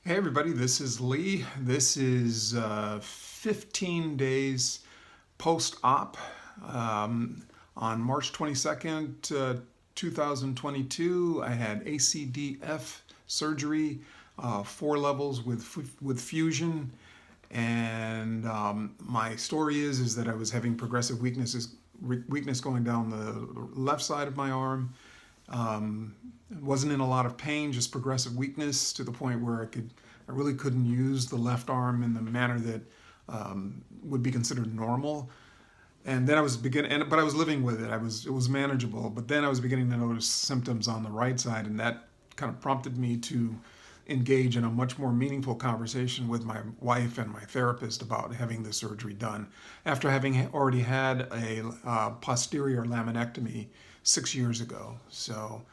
Hey everybody, this is Lee. This is 15 days post-op on March 22nd, 2022. I had ACDF surgery, 4 levels with fusion, and my story is that I was having progressive weakness going down the left side of my arm. Wasn't in a lot of pain, just progressive weakness to the point where I really couldn't use the left arm in the manner that would be considered normal. And then I was but I was living with it. It was manageable. But then I was beginning to notice symptoms on the right side, and that kind of prompted me to engage in a much more meaningful conversation with my wife and my therapist about having the surgery done after having already had a posterior laminectomy 6 years ago. So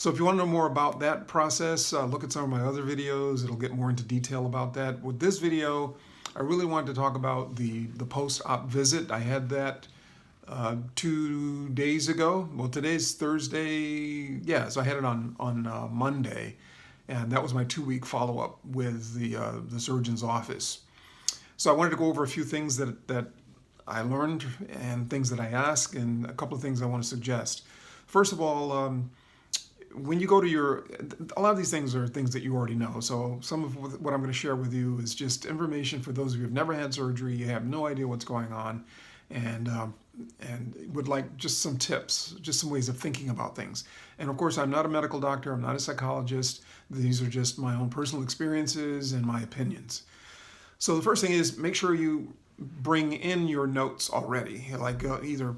if you want to know more about that process, look at some of my other videos. It'll get more into detail about that. With this video, I really wanted to talk about the post-op visit. I had that 2 days ago. Well, today's Thursday. Yeah, so I had it on Monday, and that was my 2-week follow-up with the surgeon's office. So I wanted to go over a few things that I learned and things that I asked, and a couple of things I want to suggest. First of all, when you go to a lot of these things are things that you already know. So some of what I'm going to share with you is just information for those of you who've never had surgery, you have no idea what's going on, and would like just some tips, just some ways of thinking about things. And of course, I'm not a medical doctor, I'm not a psychologist. These are just my own personal experiences and my opinions. So the first thing is make sure you bring in your notes already, like either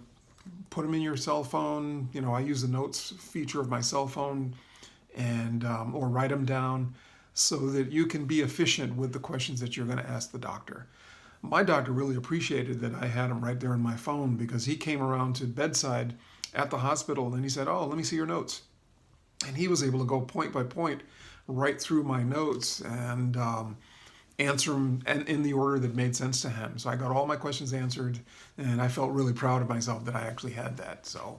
put them in your cell phone. You know, I use the notes feature of my cell phone, and or write them down so that you can be efficient with the questions that you're going to ask the doctor. My doctor really appreciated that I had them right there in my phone, because he came around to bedside at the hospital and he said, "Oh, let me see your notes." And he was able to go point by point right through my notes and answer them in the order that made sense to him. So I got all my questions answered, and I felt really proud of myself that I actually had that. So,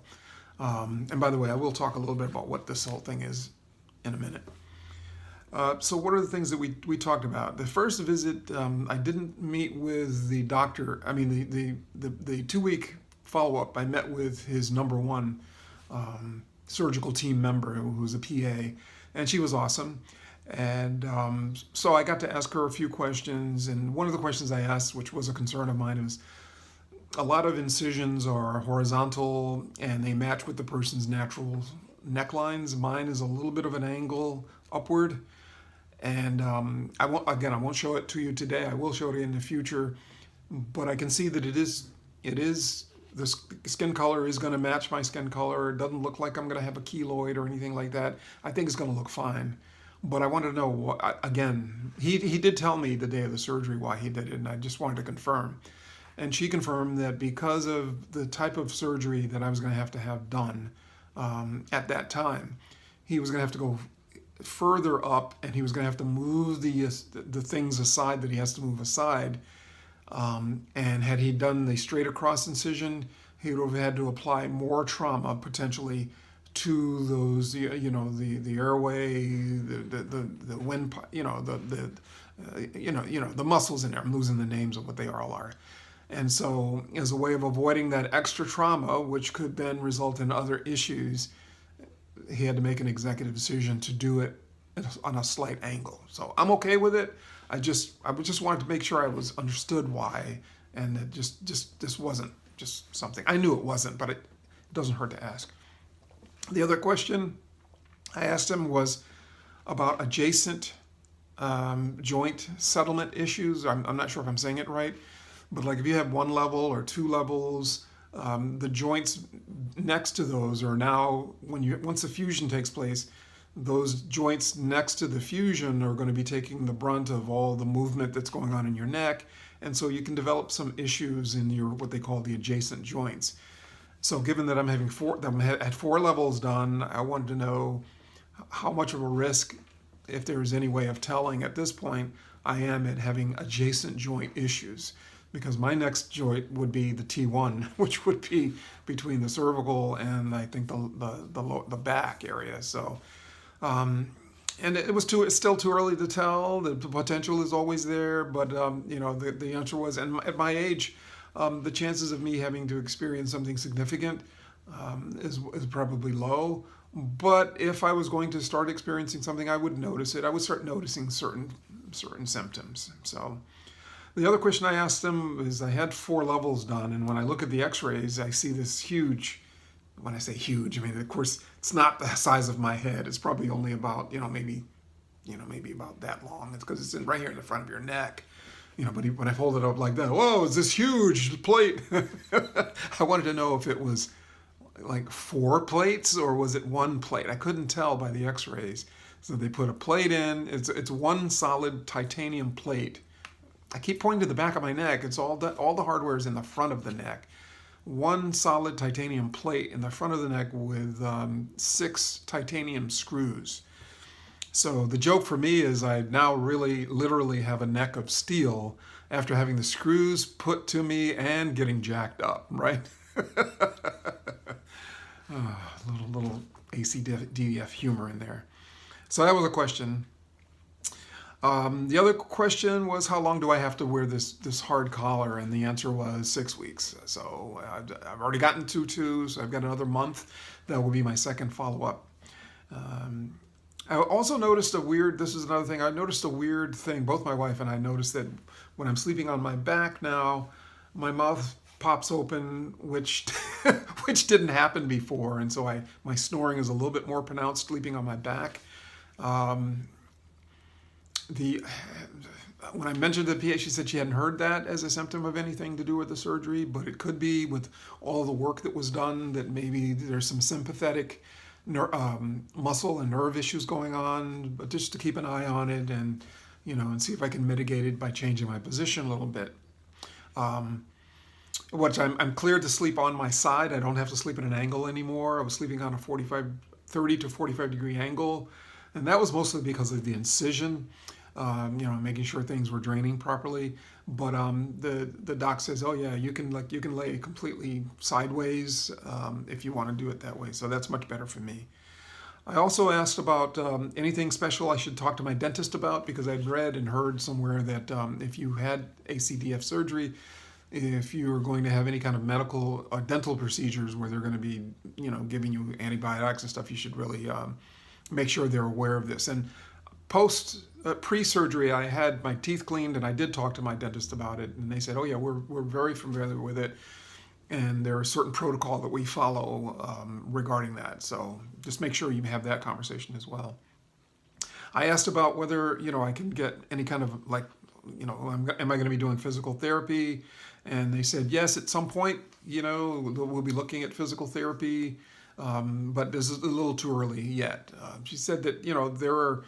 and by the way, I will talk a little bit about what this whole thing is in a minute. So what are the things that we talked about? The first visit, I didn't meet with the doctor. I mean, the 2-week follow-up, I met with his number one surgical team member, who's a PA, and she was awesome. And so I got to ask her a few questions, and one of the questions I asked, which was a concern of mine, is a lot of incisions are horizontal and they match with the person's natural necklines. Mine is a little bit of an angle upward, and I won't show it to you today. I will show it in the future, but I can see that it is the skin color is going to match my skin color. It doesn't look like I'm going to have a keloid or anything like that. I think it's going to look fine. But I wanted to know, again, he did tell me the day of the surgery why he did it, and I just wanted to confirm. And she confirmed that because of the type of surgery that I was going to have done at that time, he was going to have to go further up, and he was going to have to move the things aside that he has to move aside. And had he done the straight across incision, he would have had to apply more trauma potentially to those, the airway, the wind, the muscles in there. I'm losing the names of what they all are. And so, as a way of avoiding that extra trauma, which could then result in other issues, he had to make an executive decision to do it on a slight angle. So I'm okay with it. I just wanted to make sure I was understood why, and that this wasn't just something I knew it wasn't, but it doesn't hurt to ask. The other question I asked him was about adjacent joint settlement issues. I'm not sure if I'm saying it right, but like if you have 1 level or 2 levels, the joints next to those are now, once the fusion takes place, those joints next to the fusion are going to be taking the brunt of all the movement that's going on in your neck, and so you can develop some issues in your what they call the adjacent joints. So given that I'm had 4 levels done, I wanted to know how much of a risk, if there is any way of telling at this point, I am at having adjacent joint issues. Because my next joint would be the T1, which would be between the cervical and I think the back area. So And it's still too early to tell. The potential is always there, but the answer was, and at my age, the chances of me having to experience something significant is probably low. But if I was going to start experiencing something, I would notice it. I would start noticing certain symptoms. So the other question I asked them is, I had 4 levels done, and when I look at the X-rays, I see this huge. When I say huge, I mean, of course, it's not the size of my head. It's probably only about, maybe about that long. It's because it's right here in the front of your neck. But when I hold it up like that, whoa, it's this huge plate. I wanted to know if it was like 4 plates or was it 1 plate. I couldn't tell by the X-rays. So they put a plate in. It's 1 solid titanium plate. I keep pointing to the back of my neck. It's all the hardware is in the front of the neck. 1 solid titanium plate in the front of the neck with 6 titanium screws. So the joke for me is I now really literally have a neck of steel after having the screws put to me and getting jacked up, right? Little ACDF humor in there. So that was a question. The other question was, how long do I have to wear this hard collar? And the answer was 6 weeks. So I've already gotten 2 so I've got another month. That will be my second follow-up. I also noticed this is another thing, I noticed a weird thing. Both my wife and I noticed that when I'm sleeping on my back now, my mouth pops open, which which didn't happen before. And so my snoring is a little bit more pronounced sleeping on my back. When I mentioned to the PA, she said she hadn't heard that as a symptom of anything to do with the surgery, but it could be with all the work that was done, that maybe there's some sympathetic muscle and nerve issues going on, but just to keep an eye on it and see if I can mitigate it by changing my position a little bit. Which I'm cleared to sleep on my side. I don't have to sleep at an angle anymore. I was sleeping on a 30 to 45 degree angle, and that was mostly because of the incision. Making sure things were draining properly. But the doc says, oh yeah, you can lay completely sideways if you want to do it that way. So that's much better for me. I also asked about anything special I should talk to my dentist about, because I'd read and heard somewhere that if you had ACDF surgery, if you're going to have any kind of medical or dental procedures where they're going to be, giving you antibiotics and stuff, you should really make sure they're aware of this. And pre-surgery, I had my teeth cleaned, and I did talk to my dentist about it, and they said, oh yeah, we're very familiar with it, and there are certain protocol that we follow regarding that. So just make sure you have that conversation as well. I asked about whether I can get any kind of am I going to be doing physical therapy, and they said yes, at some point we'll be looking at physical therapy, but this is a little too early yet. She said that there are.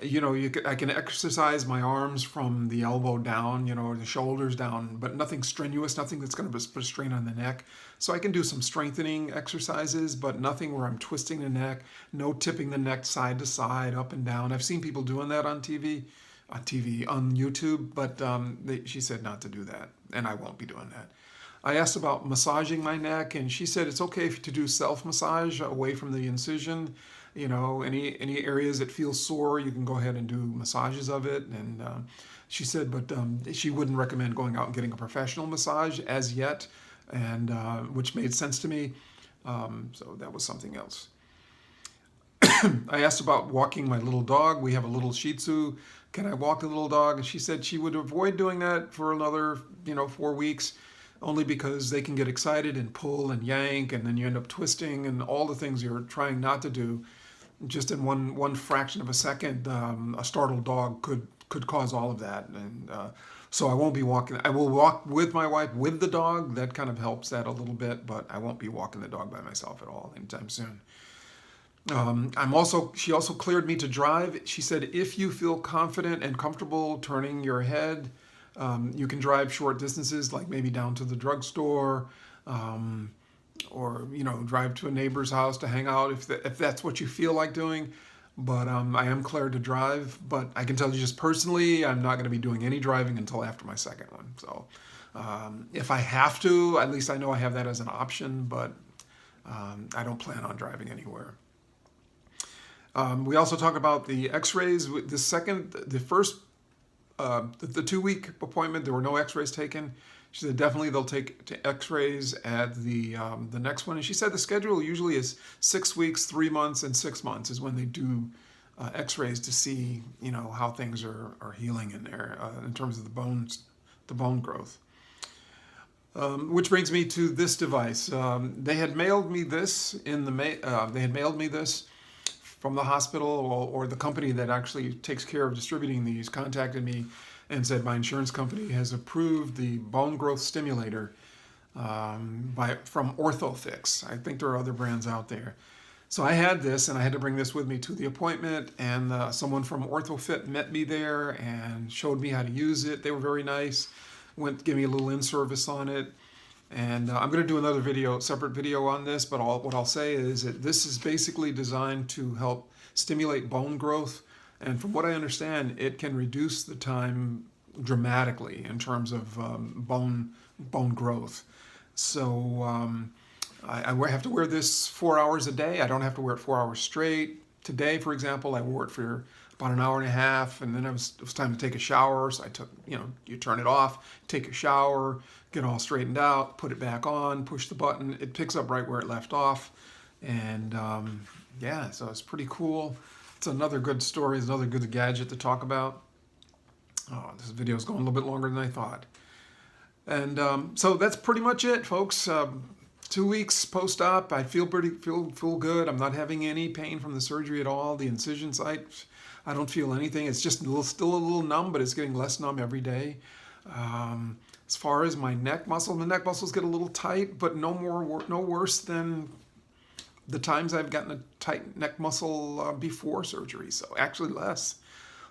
I can exercise my arms from the elbow down, the shoulders down, but nothing strenuous, nothing that's going to put a strain on the neck. So I can do some strengthening exercises, but nothing where I'm twisting the neck, no tipping the neck side to side, up and down. I've seen people doing that on YouTube, but she said not to do that, and I won't be doing that. I asked about massaging my neck, and she said it's okay to do self-massage away from the incision. Any areas that feel sore, you can go ahead and do massages of it. And she said, but she wouldn't recommend going out and getting a professional massage as yet, and which made sense to me. So that was something else. I asked about walking my little dog. We have a little Shih Tzu. Can I walk the little dog? And she said she would avoid doing that for another 4 weeks, only because they can get excited and pull and yank, and then you end up twisting, and all the things you're trying not to do. Just in one fraction of a second, a startled dog could cause all of that. And so I won't be walking. I will walk with my wife with the dog. That kind of helps that a little bit, but I won't be walking the dog by myself at all anytime soon. She also cleared me to drive. She said, if you feel confident and comfortable turning your head, you can drive short distances, like maybe down to the drugstore, or drive to a neighbor's house to hang out if that's what you feel like doing. But I am cleared to drive. But I can tell you just personally, I'm not going to be doing any driving until after my second one. So if I have to, at least I know I have that as an option. But I don't plan on driving anywhere. We also talk about the x-rays. The 2-week appointment, there were no x-rays taken. She said definitely they'll take x-rays at the next one. And she said the schedule usually is 6 weeks, 3 months, and 6 months is when they do x-rays to see, how things are healing in there in terms of the bone growth. Which brings me to this device. They had mailed me this from the hospital, or the company that actually takes care of distributing these contacted me and said my insurance company has approved the bone growth stimulator from OrthoFix. I think there are other brands out there. So I had this, and I had to bring this with me to the appointment, and someone from OrthoFit met me there and showed me how to use it. They were very nice, gave me a little in-service on it. And I'm going to do another separate video on this, but what I'll say is that this is basically designed to help stimulate bone growth. And from what I understand, it can reduce the time dramatically in terms of bone growth. So I have to wear this 4 hours a day. I don't have to wear it 4 hours straight. Today, for example, I wore it for about an hour and a half, and then it was time to take a shower. So I took, you turn it off, take a shower, get all straightened out, put it back on, push the button. It picks up right where it left off. And yeah, so it's pretty cool. It's another good story. It's another good gadget to talk about. Oh, this video is going a little bit longer than I thought. And so that's pretty much it, folks. 2 weeks post-op. I feel good. I'm not having any pain from the surgery at all. The incision site, I don't feel anything. It's just still a little numb, but it's getting less numb every day. As far as my neck muscles get a little tight, but no worse than the times I've gotten a tight neck muscle before surgery. So actually less.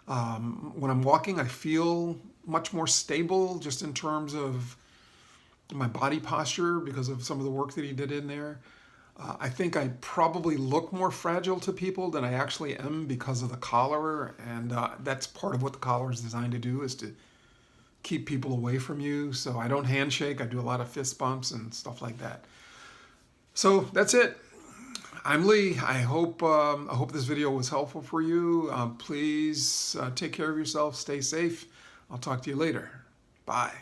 When I'm walking, I feel much more stable, just in terms of my body posture, because of some of the work that he did in there. I think I probably look more fragile to people than I actually am because of the collar, and that's part of what the collar is designed to do, is to keep people away from you. So I don't handshake. I do a lot of fist bumps and stuff like that. So that's it. I'm Lee. I hope this video was helpful for you. Please take care of yourself. Stay safe. I'll talk to you later. Bye.